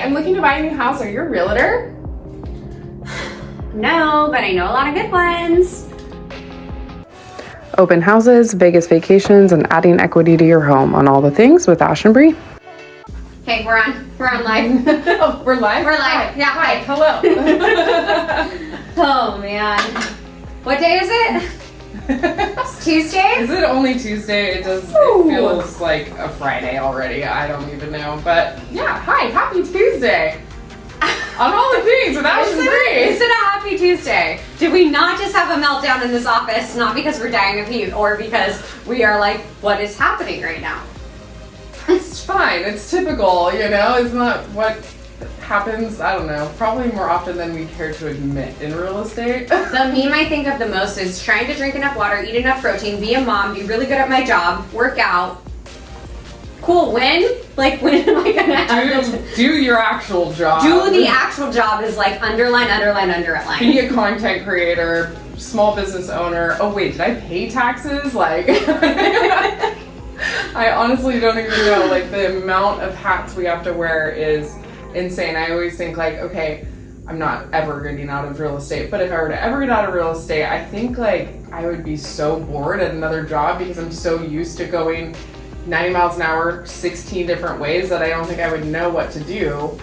I'm looking to buy a new house. Are you a realtor? No, but I know a lot of good ones. Open houses, Vegas vacations, and adding equity to your home on all the things with Ash and Bree. Okay, we're on live. Oh, we're live? We're live. Yeah, Hi, hi. hello. Oh man. What day is it? It's Tuesday? Is it only Tuesday? It feels like a Friday already. I don't even know. But yeah, hi, happy Tuesday. On all the things with Ash and Bree. Is it a happy Tuesday? Did we not just have a meltdown in this office, not because we're dying of heat or because we are like, what is happening right now? It's fine. It's typical, you know? It's not what happens, I don't know, probably more often than we care to admit in real estate. The meme I think of the most is trying to drink enough water, eat enough protein, be a mom, be really good at my job, work out. Cool, when? Like, when am I gonna have do your actual job. Do the actual job is like underline. Be a content creator, small business owner. Oh wait, did I pay taxes? Like, I honestly don't even know. Like, the amount of hats we have to wear is insane. I always think like, okay, I'm not ever getting out of real estate, but if I were to ever get out of real estate, I think like I would be so bored at another job because I'm so used to going 90 miles an hour, 16 different ways that I don't think I would know what to do.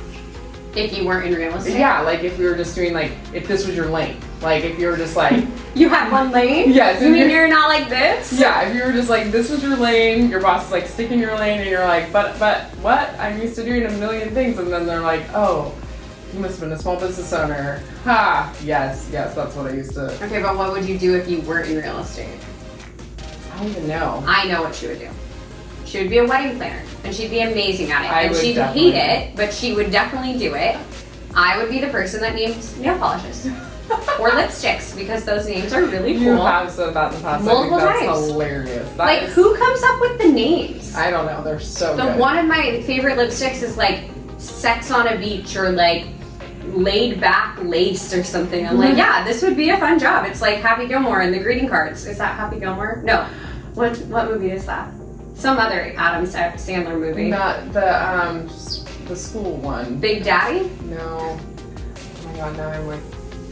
If you weren't in real estate? Yeah, like if we were just doing like, if this was your lane. Like if you were just like... You had one lane? Yes. You mean you're not like this? Yeah, if you were just like, this was your lane, your boss is like, stick in your lane, and you're like, but what? I'm used to doing a million things. And then they're like, oh, you must have been a small business owner. Ha, yes, that's what I used to... Okay, but what would you do if you weren't in real estate? I don't even know. I know what she would do. She would be a wedding planner, and she'd be amazing at it. And she'd definitely hate it, but she would definitely do it. I would be the person that names nail polishes. Or lipsticks, because those names are really cool. You have said that in the past. Multiple I think that's times. hilarious. Like, who comes up with the names? I don't know. They're so good. One of my favorite lipsticks is like Sex on a Beach or like Laid Back Lace or something. I'm like, yeah, this would be a fun job. It's like Happy Gilmore and the greeting cards. Is that Happy Gilmore? No. What movie is that? Some other Adam Sandler movie. Not the school one. Big Daddy? No. Oh my god, now I'm like...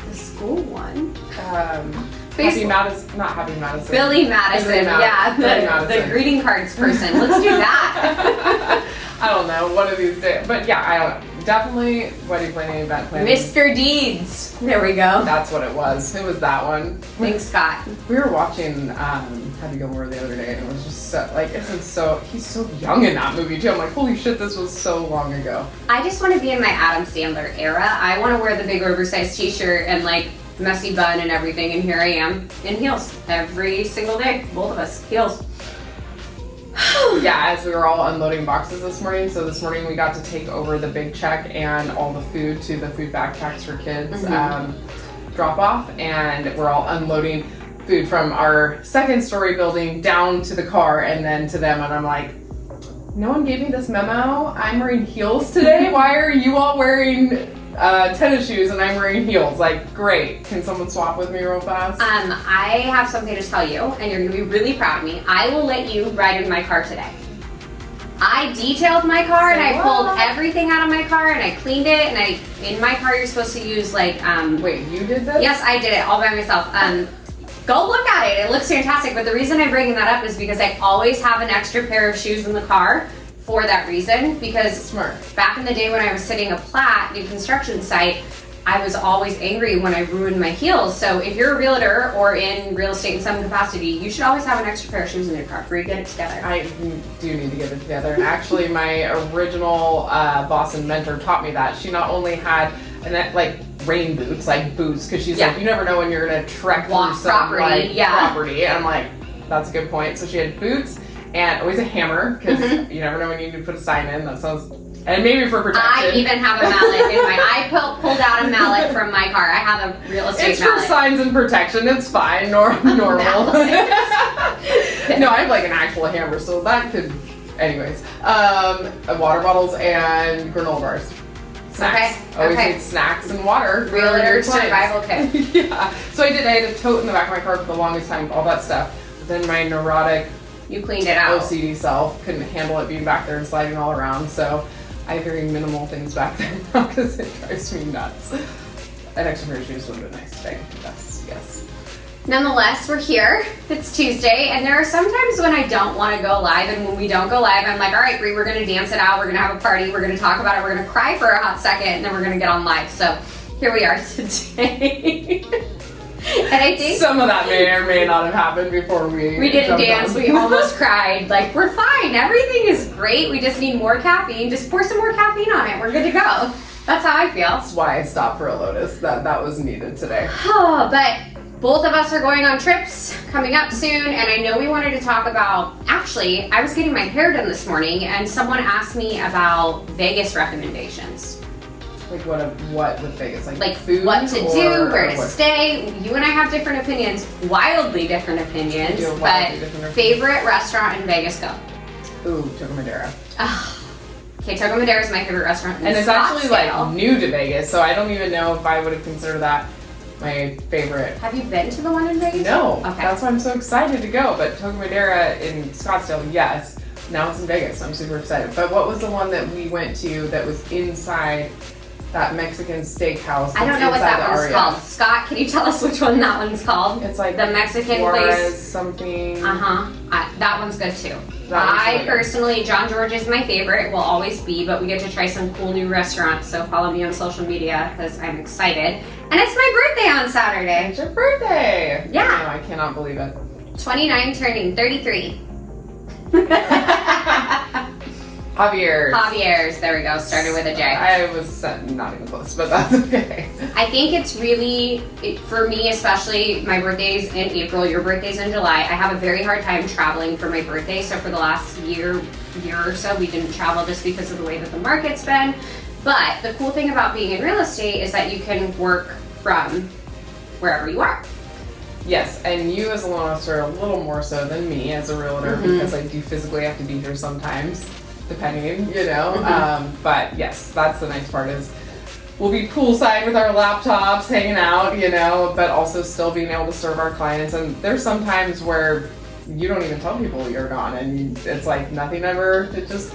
The school one? Happy Madison, not Happy Madison. Billy Madison, yeah. Billy Madison. The greeting cards person. Let's do that. I don't know, one of these days. But yeah, I don't know. Definitely wedding planning, event planning. Mr. Deeds. There we go. That's what it was. It was that one. Thanks, Scott. We were watching Happy Gilmore the other day, and it was just so, like, he's so young in that movie too. I'm like, holy shit, this was so long ago. I just want to be in my Adam Sandler era. I want to wear the big oversized t-shirt and like messy bun and everything, and here I am in heels every single day. Both of us, heels. Yeah, as we were all unloading boxes this morning, so this morning we got to take over the big check and all the food to the food backpacks for kids drop off, and we're all unloading food from our second story building down to the car and then to them, and I'm like, no one gave me this memo. I'm wearing heels today. Why are you all wearing tennis shoes and I'm wearing heels? Like, great. Can someone swap with me real fast? I have something to tell you, and you're gonna be really proud of me. I will let you ride in my car today. I detailed my car and I pulled everything out of my car and I cleaned it, and in my car you're supposed to use like Wait, you did this? Yes, I did it all by myself. Go look at it. It looks fantastic. But the reason I'm bringing that up is because I always have an extra pair of shoes in the car for that reason. Because smart. Back in the day when I was sitting a plat in construction site, I was always angry when I ruined my heels. So if you're a realtor or in real estate in some capacity, you should always have an extra pair of shoes in your car before you get it together. I do need to get it together. And actually, my original boss and mentor taught me that. She not only had rain boots, like boots, because she's like, you never know when you're gonna trek through some property. And I'm like, that's a good point. So she had boots and always a hammer, because you never know when you need to put a sign in. That sounds, and maybe for protection. I even have a mallet in I pulled out a mallet from my car. I have a real estate mallet. It's for signs and protection. It's fine. Normal. No, I have like an actual hammer, so that could. Anyways, water bottles and granola bars. Snacks. Okay. Always need snacks and water. Realtor survival kit. Yeah. So I had a tote in the back of my car for the longest time, all that stuff. But then my neurotic You cleaned it out. OCD self couldn't handle it being back there and sliding all around. So I have very minimal things back there now because it drives me nuts. An extra pair of shoes would have been nice today. Yes. Nonetheless, we're here. It's Tuesday, and there are some times when I don't want to go live, and when we don't go live, I'm like, all right, Bree, we're going to dance it out, we're going to have a party, we're going to talk about it, we're going to cry for a hot second, and then we're going to get on live. So here we are today. And I think some of that may or may not have happened before we didn't dance. We almost cried. Like, we're fine. Everything is great. We just need more caffeine. Just pour some more caffeine on it. We're good to go. That's how I feel. That's why I stopped for a Lotus. That was needed today. But both of us are going on trips coming up soon, and I know we wanted to talk about, actually, I was getting my hair done this morning, and someone asked me about Vegas recommendations. Like what with Vegas? Like food, what to do, where to what? stay. You and I have different opinions, wildly different opinions, but favorite restaurant in Vegas, go. Ooh, Toca Madera. Okay, Toca Madera is my favorite restaurant in And it's actually Scottsdale. like new to Vegas, so I don't even know if I would have considered that my favorite. Have you been to the one in Vegas? No. Okay. That's why I'm so excited to go. But Toca Madera in Scottsdale, yes. Now it's in Vegas. I'm super excited. But what was the one that we went to that was inside that Mexican steakhouse? I don't know what that one's Aria? called. Scott, can you tell us which one that one's called? It's like the Mexican Juarez place. Something. That one's good too. That one's really personally, John George is my favorite. Will always be, but we get to try some cool new restaurants. So follow me on social media because I'm excited. And it's my birthday on Saturday. It's your birthday. Yeah. No, I cannot believe it. 29, turning 33. Javier's, there we go, started with a J. I was not even close, but that's okay. I think it's really, for me especially, my birthday's in April, your birthday's in July. I have a very hard time traveling for my birthday, so for the last year or so, we didn't travel just because of the way that the market's been. But the cool thing about being in real estate is that you can work from wherever you are. Yes, and you as a loan officer a little more so than me as a realtor because I do physically have to be here sometimes, depending, but yes, that's the nice part is we'll be poolside with our laptops, hanging out, but also still being able to serve our clients. And there's some times where you don't even tell people you're gone, and it's like nothing ever. It just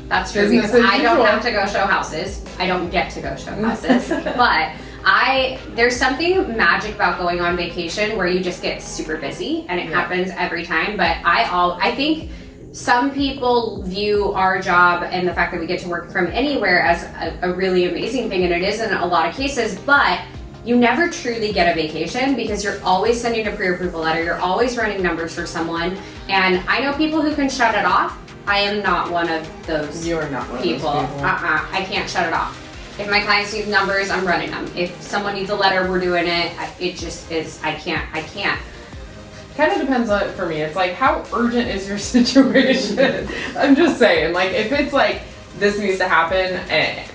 that's true because I don't have to go show houses. I don't get to go show houses, but there's something magic about going on vacation where you just get super busy, and it happens every time. But I think some people view our job and the fact that we get to work from anywhere as a really amazing thing, and it is in a lot of cases, but you never truly get a vacation because you're always sending a pre-approval letter, you're always running numbers for someone, and I know people who can shut it off. I am not one of those You are not one people. of those people. I can't shut it off. If my clients need numbers, I'm running them. If someone needs a letter, we're doing it. It just is, I can't. Kind of depends on it for me. It's like, how urgent is your situation? I'm just saying, like, if it's like, this needs to happen,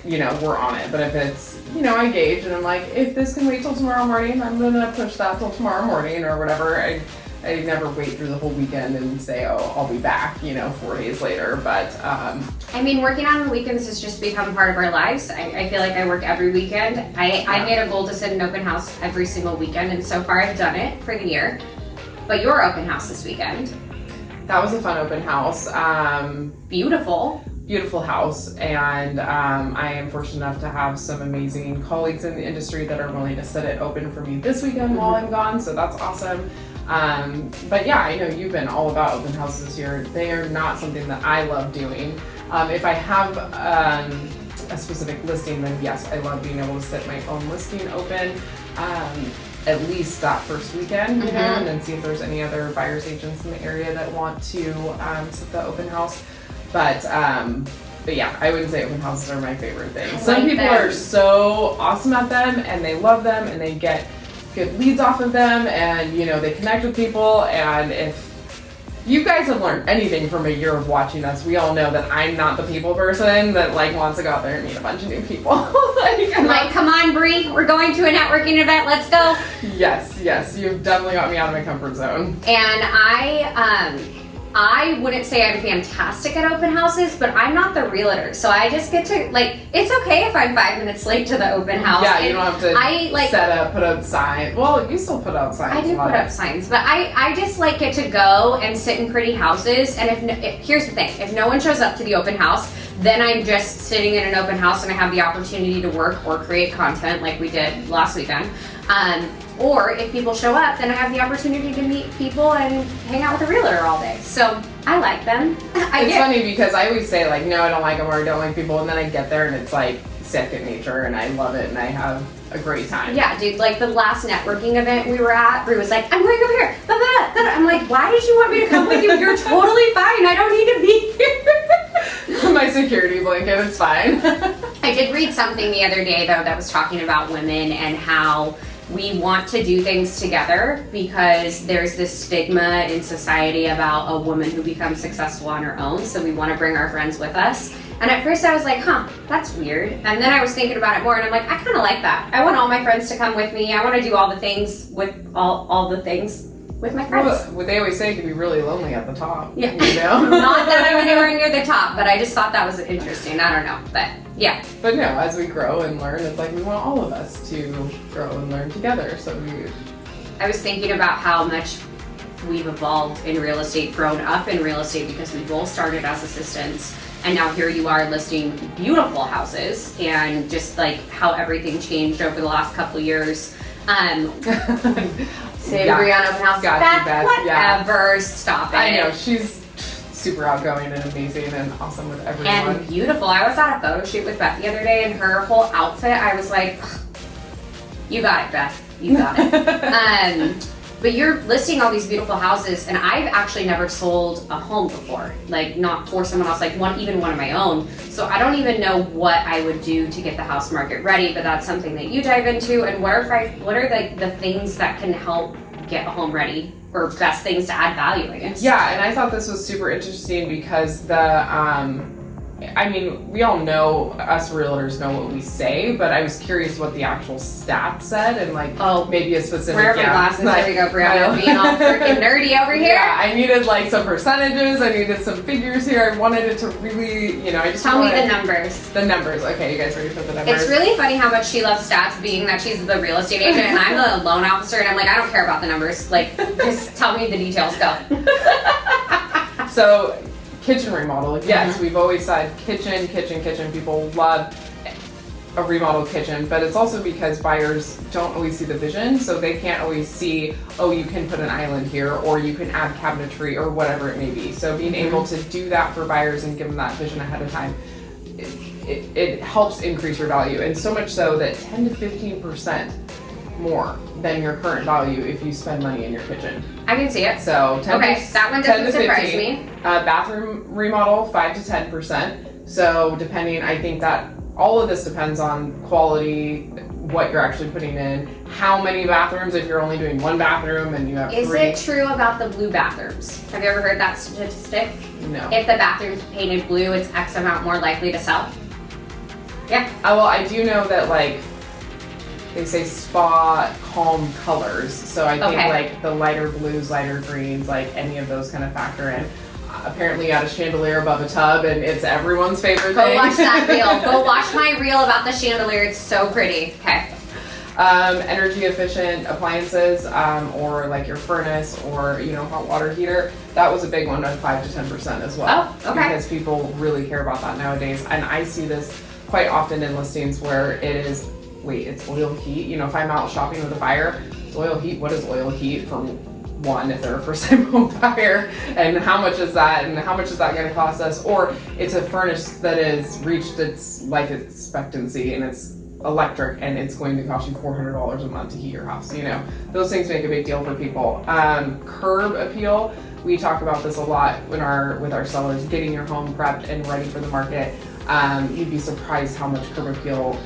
we're on it. But if it's, I gauge and I'm like, if this can wait till tomorrow morning, I'm gonna push that till tomorrow morning or whatever. I never wait through the whole weekend and say, oh, I'll be back, 4 days later. But working on the weekends has just become part of our lives. I feel like I work every weekend. I made a goal to sit an open house every single weekend, and so far I've done it for the year. But your open house this weekend. That was a fun open house. Beautiful house, and I am fortunate enough to have some amazing colleagues in the industry that are willing to sit it open for me this weekend while I'm gone, so that's awesome. But yeah, I know you've been all about open houses this year. They are not something that I love doing. If I have a specific listing, then yes, I love being able to sit my own listing open. At least that first weekend, and then see if there's any other buyers agents in the area that want to sit the open house. But yeah, I wouldn't say open houses are my favorite thing. Some people are so awesome at them, and they love them, and they get good leads off of them, and they connect with people. And if you guys have learned anything from a year of watching us, we all know that I'm not the people person that wants to go out there and meet a bunch of new people. Come on, Bree, we're going to a networking event, let's go. Yes, you've definitely got me out of my comfort zone. And I wouldn't say I'm fantastic at open houses, but I'm not the realtor. So I just get to, it's okay if I'm 5 minutes late to the open house. Yeah, you don't have to set up, put up signs. Well, you still put up signs. I do put up signs, but I just get to go and sit in pretty houses. And here's the thing, if no one shows up to the open house, then I'm just sitting in an open house and I have the opportunity to work or create content like we did last weekend. Or if people show up, then I have the opportunity to meet people and hang out with a realtor all day. So I like them. It's funny because I always say like, no, I don't like them or I don't like people. And then I get there and it's like second nature and I love it and I have a great time. Yeah, dude, like the last networking event we were at, Brie was like, I'm going over here. Blah, blah, blah. I'm like, why did you want me to come with you? You're totally fine. I don't need to be here. My security blanket, it's fine. I did read something the other day though that was talking about women and how we want to do things together because there's this stigma in society about a woman who becomes successful on her own. So we want to bring our friends with us. And at first I was like, that's weird. And then I was thinking about it more and I'm like, I kind of like that. I want all my friends to come with me. I want to do all the things with all the things with my friends. Well, they always say it can be really lonely at the top. Yeah. You know? Not that I'm anywhere near the top, but I just thought that was interesting. I don't know, but yeah. But no, as we grow and learn, it's like we want all of us to grow and learn together. So I was thinking about how much we've evolved in real estate, grown up in real estate because we both started as assistants. And now here you are listing beautiful houses and just like how everything changed over the last couple of years. Say Yeah. Brianna open house. Got you, Beth. Whatever. Yeah. Stop it. I know, she's super outgoing and amazing and awesome with everyone. And beautiful. I was at a photo shoot with Beth the other day and her whole outfit, I was like, you got it, Beth. You got it. But you're listing all these beautiful houses and I've actually never sold a home before. Like not for someone else, like even one of my own. So I don't even know what I would do to get the house market ready, but that's something that you dive into. And what are the things that can help get a home ready or best things to add value, I guess? Yeah, and I thought this was super interesting because I mean, we all know, us realtors know what we say, but I was curious what the actual stats said and like maybe a specific. Where are my glasses? Like, there we go, Brianna, being all freaking nerdy over here. Yeah, I needed like some percentages, I needed some figures here. I wanted it to really, I just Tell me wanted the numbers. The numbers. Okay, you guys ready for the numbers? It's really funny how much she loves stats, being that she's the real estate agent and I'm the loan officer, and I'm like, I don't care about the numbers. Like, just tell me the details. Go. So, kitchen remodel. Yes, we've always said kitchen. People love a remodeled kitchen, but it's also because buyers don't always see the vision, so they can't always see, you can put an island here, or you can add cabinetry, or whatever it may be. So being able to do that for buyers and give them that vision ahead of time, it helps increase your value, and so much so that 10 to 15% more than your current value if you spend money in your kitchen. I can see it. So 10 okay, that one doesn't surprise me. Bathroom remodel, 5 to 10%. So depending, I think that all of this depends on quality, what you're actually putting in, how many bathrooms, if you're only doing one bathroom and you have Is 3. it true about the blue bathrooms? Have you ever heard that statistic? No. If the bathroom's painted blue, it's X amount more likely to sell? Yeah. Well, I do know that like, they say spa calm colors, so I think like the lighter blues, lighter greens, like any of those kind of factor in. Apparently you had a chandelier above a tub and it's everyone's favorite thing. Go watch that reel. Go watch my reel about the chandelier. It's so pretty. Okay. Energy efficient appliances, or like your furnace or hot water heater. That was a big one, at 5 to 10% as well. Oh, okay. Because people really care about that nowadays, and I see this quite often in listings where it is, it's oil heat. If I'm out shopping with a buyer, it's oil heat. What is oil heat for one, if they're a first-time home buyer, and how much is that, and how much is that going to cost us? Or it's a furnace that has reached its life expectancy and it's electric and it's going to cost you $400 a month to heat your house. Those things make a big deal for people. Curb appeal. We talk about this a lot with our sellers, getting your home prepped and ready for the market. You'd be surprised how much curb appeal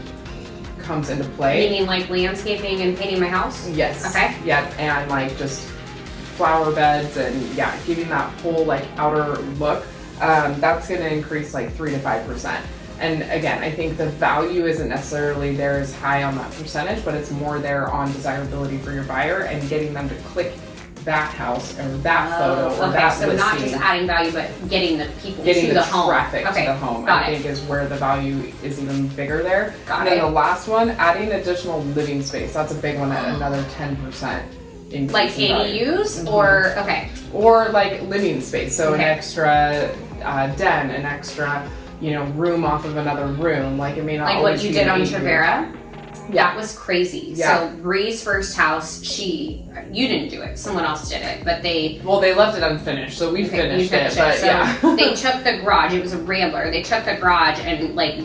comes into play. Meaning like landscaping and painting my house? Yes. Okay. Yeah, and like just flower beds and giving that whole like outer look. That's going to increase like 3 to 5%. And again, I think the value isn't necessarily there as high on that percentage, but it's more there on desirability for your buyer and getting them to click that house or that photo or that so listing. not just adding value, but getting the people Getting to the home. Traffic to the home, I think is where the value is even bigger there. And then the last one, adding additional living space. That's a big one at another 10%. Like ADUs or or like living space, so an extra den, an extra room off of another room. Like, it may not Like always what you be did an on 8 room. Trevera? That was crazy. Yeah. So Bree's first house, you didn't do it, someone else did it, but they left it unfinished, so we finished it, but so yeah. they took the garage, it was a Rambler, they took the garage and like,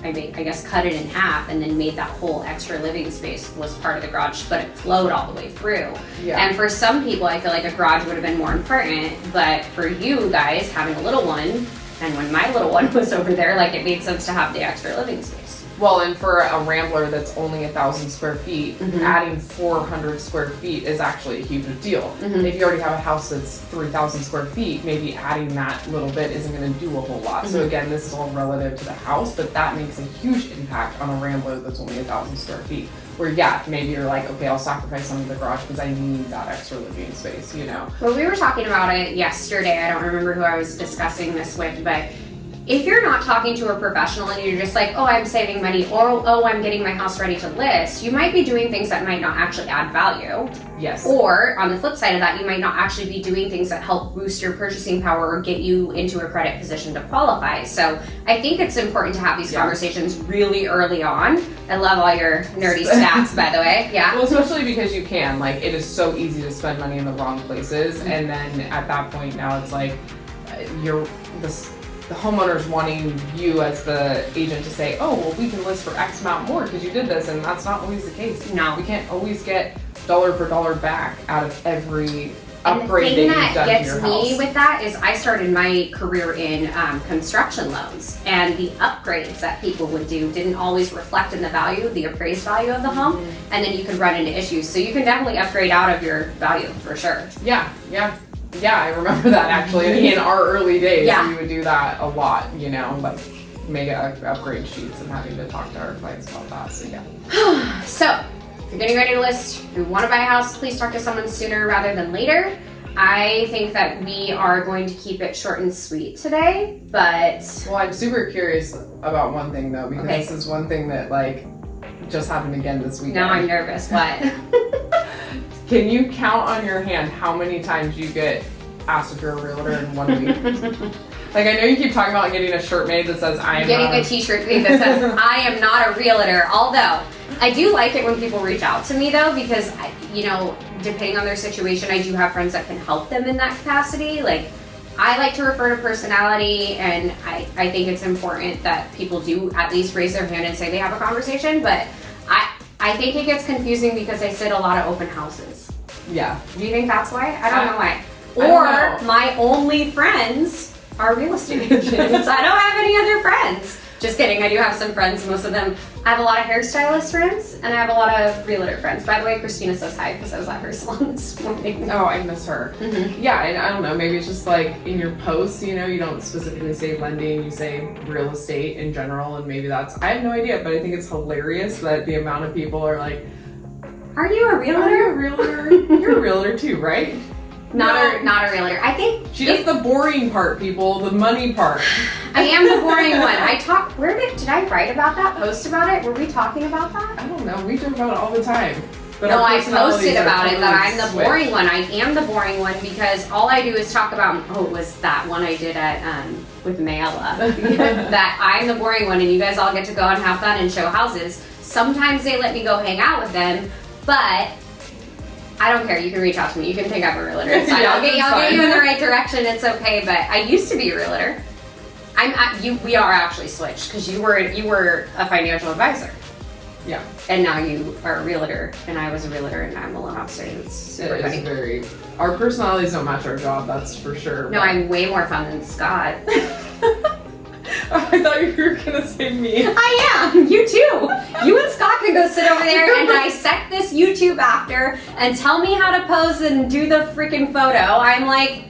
I guess cut it in half and then made that whole extra living space was part of the garage, but it flowed all the way through. Yeah. And for some people, I feel like a garage would have been more important, but for you guys having a little one, and when my little one was over there, like, it made sense to have the extra living space. Well, and for a Rambler that's only 1,000 square feet, adding 400 square feet is actually a huge deal. If you already have a house that's 3,000 square feet, maybe adding that little bit isn't going to do a whole lot. So again, this is all relative to the house, but that makes a huge impact on a Rambler that's only 1,000 square feet. Where maybe you're like, okay, I'll sacrifice some of the garage because I need that extra living space, Well, we were talking about it yesterday. I don't remember who I was discussing this with, but if you're not talking to a professional and you're just like, oh, I'm saving money, or oh, I'm getting my house ready to list, you might be doing things that might not actually add value. Yes. Or on the flip side of that, you might not actually be doing things that help boost your purchasing power or get you into a credit position to qualify. So I think it's important to have these conversations really early on. I love all your nerdy stats, by the way. Yeah. Well, especially because you can. Like, it is so easy to spend money in the wrong places. And then at that point now it's like, the homeowner's wanting you as the agent to say, oh, well, we can list for X amount more because you did this, and that's not always the case. No. We can't always get dollar for dollar back out of every upgrade and the thing that you've done to gets your me house. with that is I started my career in construction loans, and the upgrades that people would do didn't always reflect in the value, the appraised value of the home, and then you could run into issues. So you can definitely upgrade out of your value for sure. Yeah, I remember that actually. In our early days, Yeah. we would do that a lot, like mega upgrade sheets and having to talk to our clients about that. So yeah. So if you're getting ready to list, if you want to buy a house, please talk to someone sooner rather than later. I think that we are going to keep it short and sweet today, but... Well, I'm super curious about one thing though, because this is one thing that just happened again this weekend. Now I'm nervous. What? Can you count on your hand how many times you get asked if you're a realtor in 1 week? I know you keep talking about getting a shirt made that says I am getting a t-shirt made that says I am not a realtor. Although I do like it when people reach out to me though, because depending on their situation, I do have friends that can help them in that capacity. I like to refer to personality, and I think it's important that people do at least raise their hand and say they have a conversation, but I think it gets confusing because I sit a lot of open houses. Yeah. Do you think that's why? I don't know why. I don't know. My only friends are real estate agents. I don't have any other friends. Just kidding, I do have some friends, most of them. I have a lot of hairstylist friends, and I have a lot of realtor friends. By the way, Christina says hi because I was at her salon this morning. Oh, I miss her. Yeah, and I don't know, maybe it's just in your posts, you don't specifically say lending, you say real estate in general, and maybe that's, I have no idea, but I think it's hilarious that the amount of people are like, are you a realtor? Are you a realtor? You're a realtor too, right? Not a realtor. I think she does the boring part, people, the money part. I am the boring one. Did I write about that? Post about it? Were we talking about that? I don't know. We talk about it all the time. But No, I posted about it that I'm the switched. boring one. I am the boring one because all I do is talk about. Oh, it was that one I did at with Mayella. That I'm the boring one, and you guys all get to go and have fun and show houses. Sometimes they let me go hang out with them, but I don't care. You can reach out to me. You can think I'm a realtor. It's fine. I'll get you in the right direction. It's okay. But I used to be a realtor. We are actually switched because you were a financial advisor. Yeah. And now you are a realtor, and I was a realtor, and I'm a loan officer. It's super funny. Our personalities don't match our job, that's for sure. No, I'm way more fun than Scott. I thought you were gonna say me. I am. You too. You and Scott can go sit over there and dissect this YouTube after and tell me how to pose and do the freaking photo. I'm like,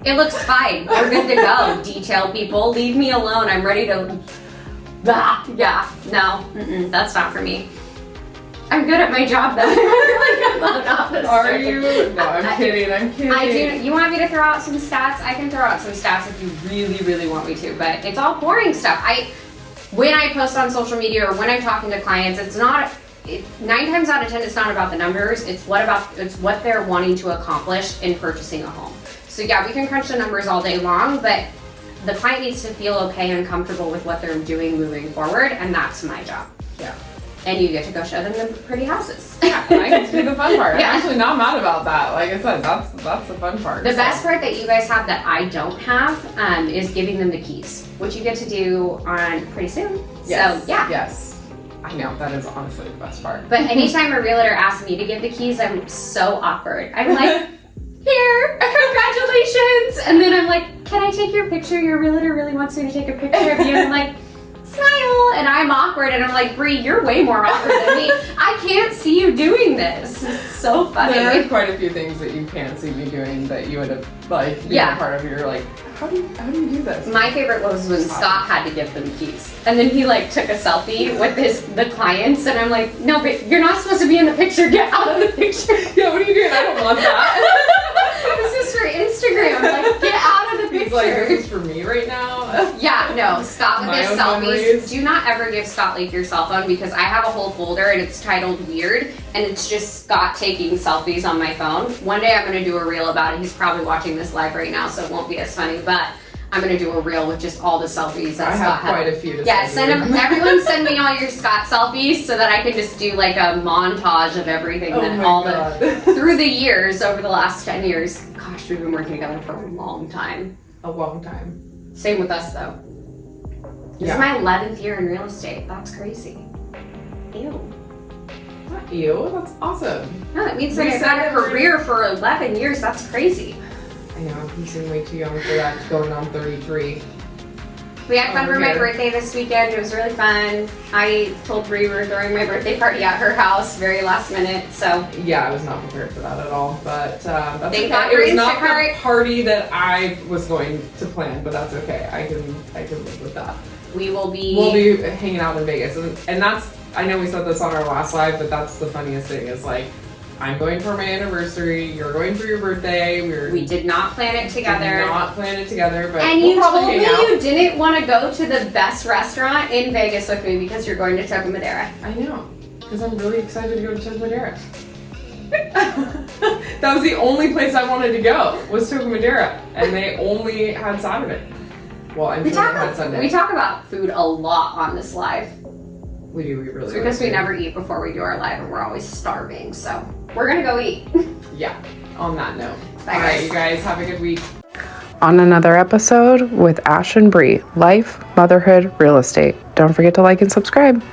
it looks fine. We're good to go. Detail people, leave me alone. I'm ready to. Yeah. No. That's not for me. I'm good at my job though. I'm really good loan officer. Are you? No, I'm kidding. I do. You want me to throw out some stats? I can throw out some stats if you really, really want me to, but it's all boring stuff. When I post on social media or when I'm talking to clients, it's not. 9 times out of 10, it's not about the numbers. It's what they're wanting to accomplish in purchasing a home. So yeah, we can crunch the numbers all day long, but the client needs to feel okay and comfortable with what they're doing moving forward, and that's my job. Yeah. And you get to go show them the pretty houses. Yeah, I get to do the fun part. Yeah. I'm actually not mad about that. Like I said, that's the fun part. The best part that you guys have that I don't have is giving them the keys, which you get to do on pretty soon. Yes. So yeah. Yes. I know, that is honestly the best part. But anytime a realtor asks me to give the keys, I'm so awkward. I'm like, here, congratulations. And then I'm like, can I take your picture? Your realtor really wants me to take a picture of you. And I'm like, smile. And I'm awkward. And I'm like, Bree, you're way more awkward than me. I can't see you doing this. It's so funny. There are quite a few things that you can't see me doing that you would have, like, been a part of. You're like, how do you do this? My favorite was when Scott had to give them keys. And then he like took a selfie with the clients, and I'm like, no, but you're not supposed to be in the picture. Get out of the picture. Yeah, what are you doing? I don't want that. This is for Instagram. Like, get out of the picture. He's like, this is for me right now. Yeah, no, Scott with My his own selfies. memories. Do not ever give Scott like your cell phone, because I have a whole folder and it's titled Weird, and it's just Scott taking selfies on my phone. One day I'm gonna do a reel about it. He's probably watching this live right now, so it won't be as funny, but I'm gonna do a reel with just all the selfies that I Scott have quite a few to Yeah, send send them. Everyone send me all your Scott selfies so that I can just do like a montage of everything that through the years, over the last 10 years. Gosh, we've been working together for a long time. A long time. Same with us though. This is my 11th year in real estate. That's crazy. Ew. Not you. That's awesome. No, that means that I've had a career for 11 years. That's crazy. I know, you seem way too young for that, going on 33. We had fun for my birthday this weekend. It was really fun. I told Bree we were throwing my birthday party at her house, very last minute, so. Yeah, I was not prepared for that at all, but that's Thank okay. God It for was not Instacart. the party that I was going to plan, but that's okay. I can live with that. We'll be hanging out in Vegas, and that's, I know we said this on our last live, but that's the funniest thing is like, I'm going for my anniversary, you're going for your birthday, we did not plan it together. Did not plan it together, but and we'll you probably told me hang out. you didn't want to go to the best restaurant in Vegas with me because you're going to Toca Madera. I know, because I'm really excited to go to Toca Madera. That was the only place I wanted to go, was Toca Madera, and they only had Saturday. Well, I'm sure they had Sunday. We talk about food a lot on this live. We do, we really It's because do. we never eat before we do our live, and we're always starving, so we're gonna go eat. Yeah, on that note. Bye, All right, guys. you guys, have a good week. On another episode with Ash and Bree, life, motherhood, real estate. Don't forget to like and subscribe.